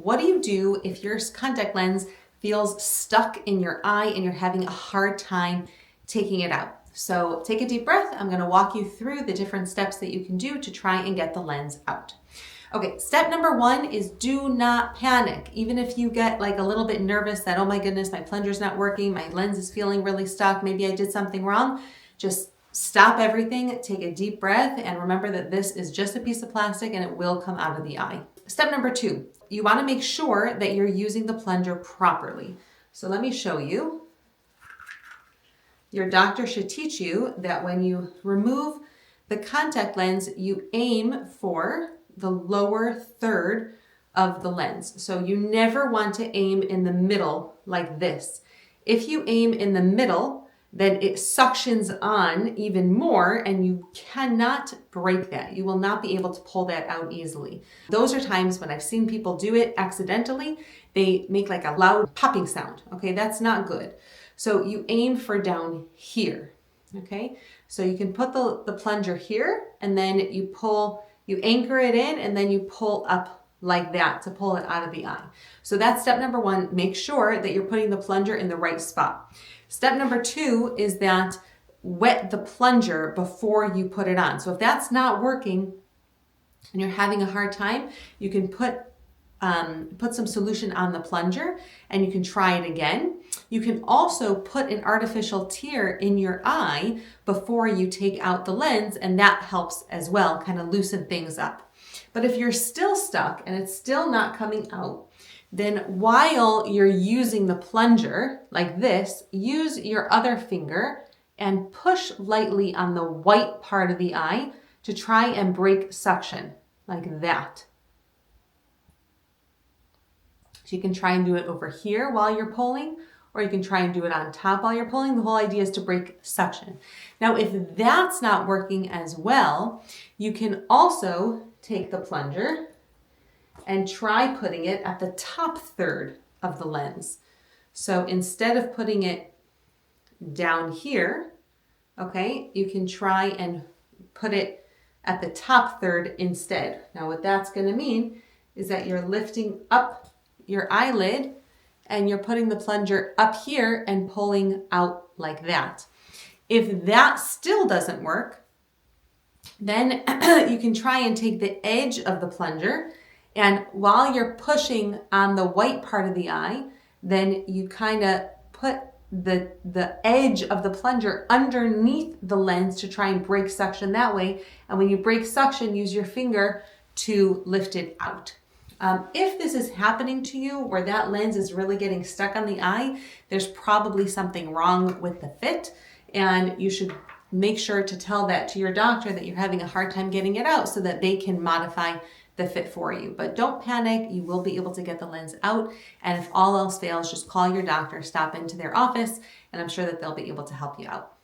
what do you do if your contact lens feels stuck in your eye and you're having a hard time taking it out? So take a deep breath. I'm going to walk you through the different steps that you can do to try and get the lens out. Okay, step number 1 is do not panic. Even if you get like a little bit nervous that, oh my goodness, my plunger's not working, my lens is feeling really stuck, maybe I did something wrong, just stop everything, take a deep breath, and remember that this is just a piece of plastic and it will come out of the eye. Step number 2, you want to make sure that you're using the plunger properly. So let me show you. Your doctor should teach you that when you remove the contact lens, you aim for the lower third of the lens. So you never want to aim in the middle like this. If you aim in the middle, then it suctions on even more and you cannot break that. You will not be able to pull that out easily. Those are times when I've seen people do it accidentally. They make like a loud popping sound. Okay, that's not good. So you aim for down here. Okay, so you can put the plunger here and then you anchor it in and then you pull up like that to pull it out of the eye. So that's step number 1. Make sure that you're putting the plunger in the right spot. Step number 2 is that wet the plunger before you put it on. So if that's not working and you're having a hard time, you can put some solution on the plunger and you can try it again. You can also put an artificial tear in your eye before you take out the lens, and that helps as well, kind of loosen things up. But if you're still stuck and it's still not coming out, then while you're using the plunger like this, use your other finger and push lightly on the white part of the eye to try and break suction like that. So you can try and do it over here while you're pulling, or you can try and do it on top while you're pulling. The whole idea is to break suction. Now, if that's not working as well, you can also take the plunger and try putting it at the top third of the lens. So instead of putting it down here, okay, you can try and put it at the top third instead. Now, what that's going to mean is that you're lifting up your eyelid and you're putting the plunger up here and pulling out like that. If that still doesn't work, then you can try and take the edge of the plunger, and while you're pushing on the white part of the eye, then you kind of put the edge of the plunger underneath the lens to try and break suction that way. And when you break suction, use your finger to lift it out. If this is happening to you where that lens is really getting stuck on the eye, there's probably something wrong with the fit, and you should make sure to tell that to your doctor that you're having a hard time getting it out so that they can modify the fit for you. But don't panic, you will be able to get the lens out, and if all else fails, just call your doctor, stop into their office, and I'm sure that they'll be able to help you out.